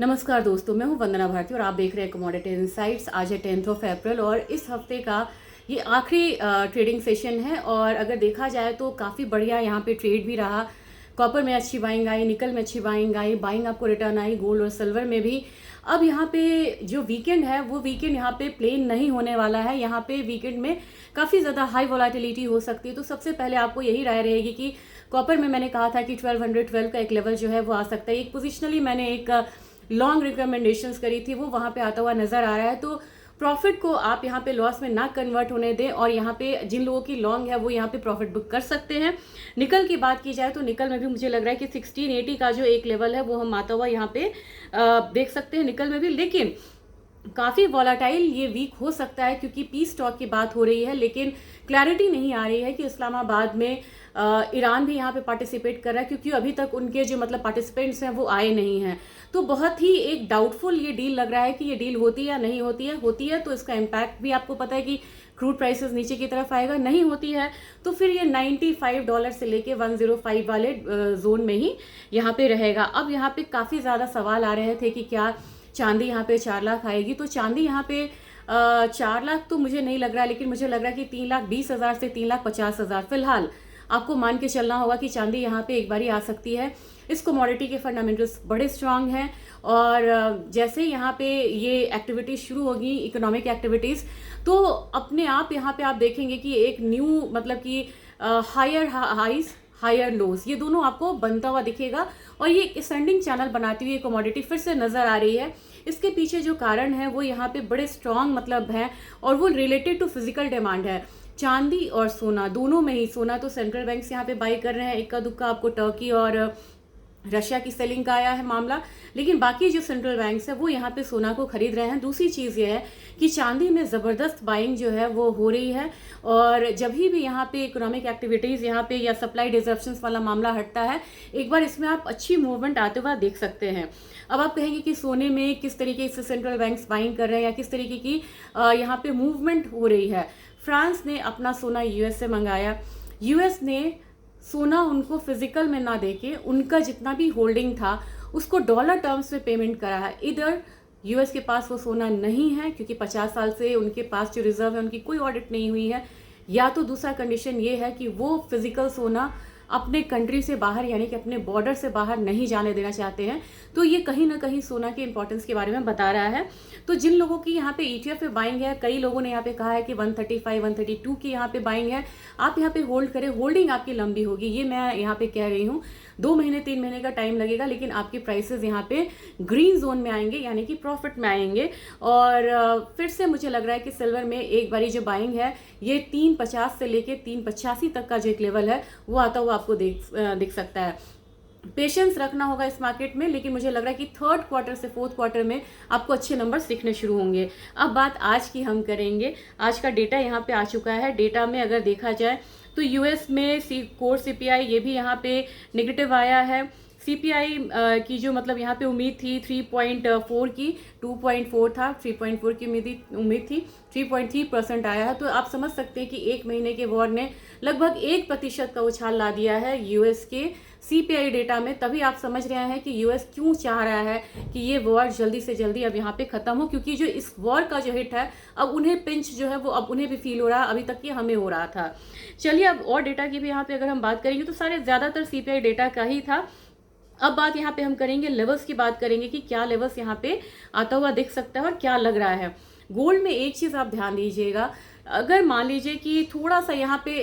नमस्कार दोस्तों, मैं हूं वंदना भारती और आप देख रहे हैं कमोडिटी इनसाइट्स। आज है 10 अप्रैल और इस हफ्ते का ये आखिरी ट्रेडिंग सेशन है। और अगर देखा जाए तो काफ़ी बढ़िया यहाँ पे ट्रेड भी रहा। कॉपर में अच्छी बाइंग आई, निकल में अच्छी बाइंग आई, बाइंग आपको रिटर्न आई, गोल्ड और सिल्वर में भी। अब यहाँ पे जो वीकेंड है वो वीकेंड यहाँ पे प्लेन नहीं होने वाला है। यहाँ पे वीकेंड में काफ़ी ज़्यादा हाई वोलेटिलिटी हो सकती है। तो सबसे पहले आपको यही राय रहेगी कि कॉपर में मैंने कहा था कि 1212 का एक लेवल जो है वो आ सकता है। एक पोजिशनली मैंने एक लॉन्ग रिकमेंडेशंस करी थी, वो वहाँ पे आता हुआ नजर आ रहा है। तो प्रॉफिट को आप यहाँ पे लॉस में ना कन्वर्ट होने दें और यहाँ पे जिन लोगों की लॉन्ग है वो यहाँ पे प्रॉफिट बुक कर सकते हैं। निकल की बात की जाए तो निकल में भी मुझे लग रहा है कि 1680 का जो एक लेवल है वो हम आता हुआ यहाँ पे देख सकते हैं निकल में भी। लेकिन काफ़ी वॉलाटाइल ये वीक हो सकता है क्योंकि पीस टॉक की बात हो रही है, लेकिन क्लैरिटी नहीं आ रही है कि इस्लामाबाद में ईरान भी यहाँ पे पार्टिसिपेट कर रहा है, क्योंकि अभी तक उनके जो मतलब पार्टिसिपेंट्स हैं वो आए नहीं हैं। तो बहुत ही एक डाउटफुल ये डील लग रहा है कि ये डील होती है या नहीं होती है तो इसका इम्पैक्ट भी आपको पता है कि क्रूड प्राइसेस नीचे की तरफ आएगा। नहीं होती है तो फिर ये $95 से लेके 105 वाले जोन में ही यहाँ पे रहेगा। अब यहाँ पे काफ़ी ज़्यादा सवाल आ रहे थे कि क्या चांदी यहाँ पे 4 लाख आएगी। तो चांदी यहाँ पे 4 लाख तो मुझे नहीं लग रहा है, लेकिन मुझे लग रहा है कि 3,20,000 से 3,50,000 फिलहाल आपको मान के चलना होगा कि चांदी यहाँ पे एक बारी आ सकती है। इस कमोडिटी के फंडामेंटल्स बड़े स्ट्रांग हैं और जैसे यहाँ पे ये एक्टिविटीज़ शुरू होगी, इकोनॉमिक एक्टिविटीज़, तो अपने आप यहाँ पे आप देखेंगे कि एक न्यू मतलब कि हायर हाइज हायर लोज ये दोनों आपको बनता हुआ दिखेगा और ये असेंडिंग चैनल बनाती हुई कमोडिटी फिर से नजर आ रही है। इसके पीछे जो कारण है वो यहाँ पे बड़े स्ट्रांग मतलब है और वो रिलेटेड टू फिजिकल डिमांड है। चांदी और सोना दोनों में ही, सोना तो सेंट्रल बैंक्स यहाँ पे बाई कर रहे हैं, इक्का दुक्का आपको टर्की और रशिया की सेलिंग का आया है मामला, लेकिन बाकी जो सेंट्रल बैंक्स है वो यहाँ पे सोना को खरीद रहे हैं। दूसरी चीज़ ये है कि चांदी में ज़बरदस्त बाइंग जो है वो हो रही है और जब भी यहाँ पे इकोनॉमिक एक्टिविटीज़ यहाँ पे या सप्लाई डिसरप्शंस वाला मामला हटता है, एक बार इसमें आप अच्छी मूवमेंट आते हुए देख सकते हैं। अब आप कहेंगे कि सोने में किस तरीके से सेंट्रल बैंक्स बाइंग कर रहे हैं या किस तरीके की यहाँ पे मूवमेंट हो रही है। फ्रांस ने अपना सोना यूएस से मंगाया, यूएस ने सोना उनको फिजिकल में ना देके उनका जितना भी होल्डिंग था उसको डॉलर टर्म्स में पेमेंट करा है। इधर यूएस के पास वो सोना नहीं है क्योंकि 50 साल से उनके पास जो रिजर्व है उनकी कोई ऑडिट नहीं हुई है, या तो दूसरा कंडीशन ये है कि वो फिजिकल सोना अपने कंट्री से बाहर यानी कि अपने बॉर्डर से बाहर नहीं जाने देना चाहते हैं। तो ये कहीं ना कहीं सोना के इंपॉर्टेंस के बारे में बता रहा है। तो जिन लोगों की यहाँ पे ETF पे बाइंग है, कई लोगों ने यहाँ पे कहा है कि 135 132 की यहाँ पे बाइंग है, आप यहाँ पे होल्ड करें, होल्डिंग आपकी लंबी होगी, ये मैं यहाँ पे कह रही हूँ। 2 महीने 3 महीने का टाइम लगेगा, लेकिन आपके प्राइसेस यहाँ पे ग्रीन जोन में आएंगे यानी कि प्रॉफिट में आएंगे। और फिर से मुझे लग रहा है कि सिल्वर में एक बारी जो बाइंग है ये 350 से लेके 385 तक का जो एक लेवल है वो आता हुआ आपको दिख सकता है। पेशेंस रखना होगा इस मार्केट में, लेकिन मुझे लग रहा है कि 3rd क्वार्टर से 4th क्वार्टर में आपको अच्छे नंबर्स दिखने शुरू होंगे। अब बात आज की हम करेंगे। आज का डेटा यहाँ पे आ चुका है। डेटा में अगर देखा जाए तो यूएस में कोर CPI ये भी यहाँ पे नेगेटिव आया है। CPI की जो मतलब यहाँ पे उम्मीद थी 3.4 की, 2.4 था, 3.4 की उम्मीद थी, 3.3% आया है। तो आप समझ सकते हैं कि एक महीने के वॉर ने लगभग 1% का उछाल ला दिया है यूएस के CPI डेटा में। तभी आप समझ रहे हैं कि यूएस क्यों चाह रहा है कि ये वॉर जल्दी से जल्दी अब यहाँ पे खत्म हो, क्योंकि जो इस वॉर का जो हिट है अब उन्हें पिंच जो है वो अब उन्हें भी फील हो रहा है, अभी तक ये हमें हो रहा था। चलिए अब और डेटा की भी यहाँ पे अगर हम बात करेंगे तो सारे ज़्यादातर CPI डेटा का ही था। अब बात यहाँ पे हम करेंगे लेवल्स की, बात करेंगे कि क्या लेवल्स यहाँ पे आता हुआ दिख सकता है और क्या लग रहा है। गोल्ड में एक चीज़ आप ध्यान दीजिएगा, अगर मान लीजिए कि थोड़ा सा यहाँ पे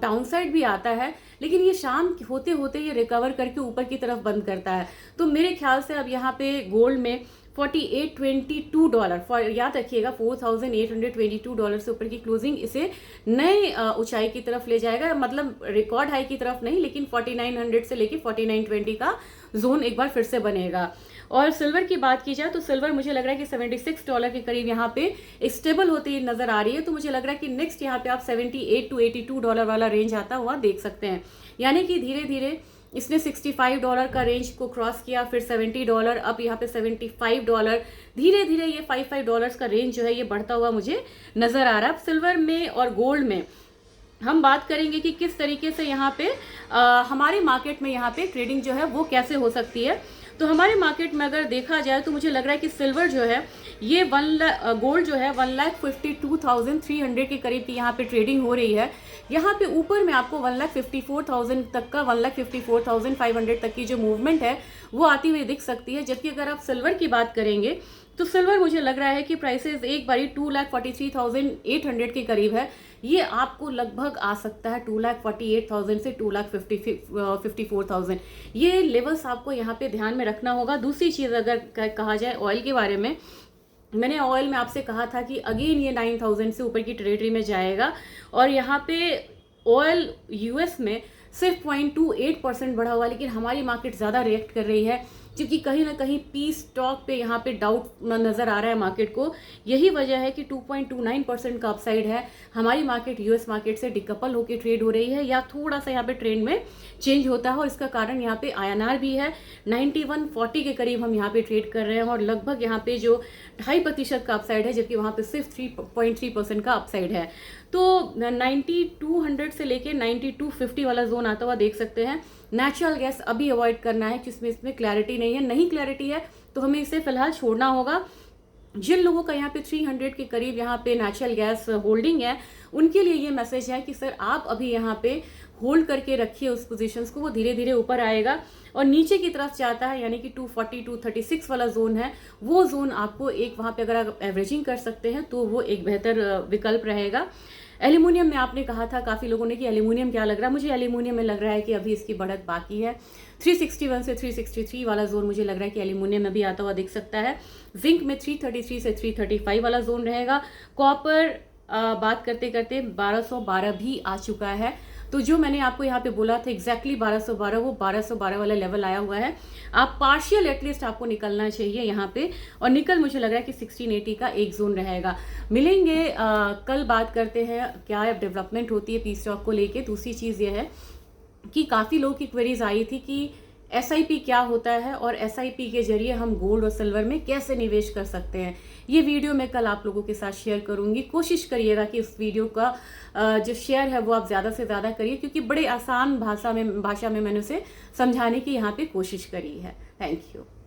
डाउनसाइड भी आता है, लेकिन ये शाम होते होते ये रिकवर करके ऊपर की तरफ बंद करता है, तो मेरे ख्याल से अब यहाँ पे गोल्ड में $4822 याद रखिएगा, $4822 से ऊपर की क्लोजिंग इसे नए ऊंचाई की तरफ ले जाएगा। मतलब रिकॉर्ड हाई की तरफ नहीं, लेकिन 4900 से लेके 4920 का जोन एक बार फिर से बनेगा। और सिल्वर की बात की जाए तो सिल्वर मुझे लग रहा है कि $76 के करीब यहाँ पे स्टेबल होती हुई नजर आ रही है। तो मुझे लग रहा है कि नेक्स्ट यहाँ पे आप $78 to $82 वाला रेंज आता हुआ देख सकते हैं। यानी कि धीरे धीरे इसने $65 का रेंज को क्रॉस किया, फिर $70, अब यहाँ पे $75, धीरे धीरे ये $55 का रेंज जो है ये बढ़ता हुआ मुझे नजर आ रहा है। अब सिल्वर में और गोल्ड में हम बात करेंगे कि किस तरीके से यहाँ पे हमारे मार्केट में यहाँ पे ट्रेडिंग जो है वो कैसे हो सकती है। तो हमारे मार्केट में अगर देखा जाए तो मुझे लग रहा है कि सिल्वर जो है ये गोल्ड जो है 1,52,300 के करीब की यहाँ पे ट्रेडिंग हो रही है। यहाँ पे ऊपर में आपको 1,54,000 तक का 1,54,500 तक की जो मूवमेंट है वो आती हुई दिख सकती है। जबकि अगर आप सिल्वर की बात करेंगे तो सिल्वर मुझे लग रहा है कि प्राइसेस एक बारी 2,43,800 के करीब है। ये आपको लगभग आ सकता है 2,48,000 से 2,54,000। ये लेवल्स आपको यहाँ पे ध्यान में रखना होगा। दूसरी चीज़ अगर कहा जाए ऑयल के बारे में, मैंने ऑयल में आपसे कहा था कि अगेन ये 9,000 से ऊपर की टेरिटरी में जाएगा और यहाँ पे ऑयल यूएस में सिर्फ 0.28% बढ़ा हुआ, लेकिन हमारी मार्केट ज़्यादा रिएक्ट कर रही है क्योंकि कहीं ना कहीं पीस स्टॉक पे यहाँ पे डाउट नज़र आ रहा है मार्केट को। यही वजह है कि 2.29% का अपसाइड है। हमारी मार्केट यूएस मार्केट से डिकपल होकर ट्रेड हो रही है या थोड़ा सा यहाँ पे ट्रेंड में चेंज होता है और इसका कारण यहाँ पे INR भी है। 9140 के करीब हम यहाँ पे ट्रेड कर रहे हैं और लगभग यहाँ पे जो 2.5% का अपसाइड है, जबकि वहाँ पे सिर्फ 3.3% का अपसाइड है। तो 9200 से लेके 9250 वाला जोन आता हुआ देख सकते हैं। नेचुरल गैस अभी अवॉइड करना है क्योंकि इसमें क्लैरिटी नहीं क्लैरिटी है तो हमें इसे फिलहाल छोड़ना होगा। जिन लोगों का यहाँ पे 300 के करीब यहाँ पे नेचुरल गैस होल्डिंग है उनके लिए ये मैसेज है कि सर आप अभी यहाँ पे होल्ड करके रखिए उस पोजीशंस को, वो धीरे धीरे ऊपर आएगा और नीचे की तरफ जाता है, यानी कि 240 236 वाला जोन है, वो जोन आपको एक वहाँ पे अगर आप एवरेजिंग कर सकते हैं तो वो एक बेहतर विकल्प रहेगा। एल्यूमिनियम में आपने कहा था काफ़ी लोगों ने कि एल्यूमिनियम क्या लग रहा है, मुझे एल्यूमिनियम में लग रहा है कि अभी इसकी बढ़त बाकी है। 361 से 363 वाला जोन मुझे लग रहा है कि एल्यूमिनियम में भी आता हुआ दिख सकता है। जिंक में 333 से 335 वाला जोन रहेगा। कॉपर बात करते करते 1212 भी आ चुका है। तो जो मैंने आपको यहाँ पे बोला था एग्जैक्टली 1212, वो 1212 वाला लेवल आया हुआ है। आप पार्शियल एटलीस्ट आपको निकलना चाहिए यहाँ पे, और निकल मुझे लग रहा है कि 1680 का एक जोन रहेगा। मिलेंगे कल बात करते हैं क्या डेवलपमेंट होती है पीस स्टॉक को लेके। दूसरी चीज़ ये है कि काफ़ी लोगों की क्वेरीज आई थी कि SIP क्या होता है और SIP के जरिए हम गोल्ड और सिल्वर में कैसे निवेश कर सकते हैं। ये वीडियो मैं कल आप लोगों के साथ शेयर करूंगी। कोशिश करिएगा कि इस वीडियो का जो शेयर है वो आप ज़्यादा से ज़्यादा करिए, क्योंकि बड़े आसान भाषा में मैंने उसे समझाने की यहाँ पे कोशिश करी है। Thank you.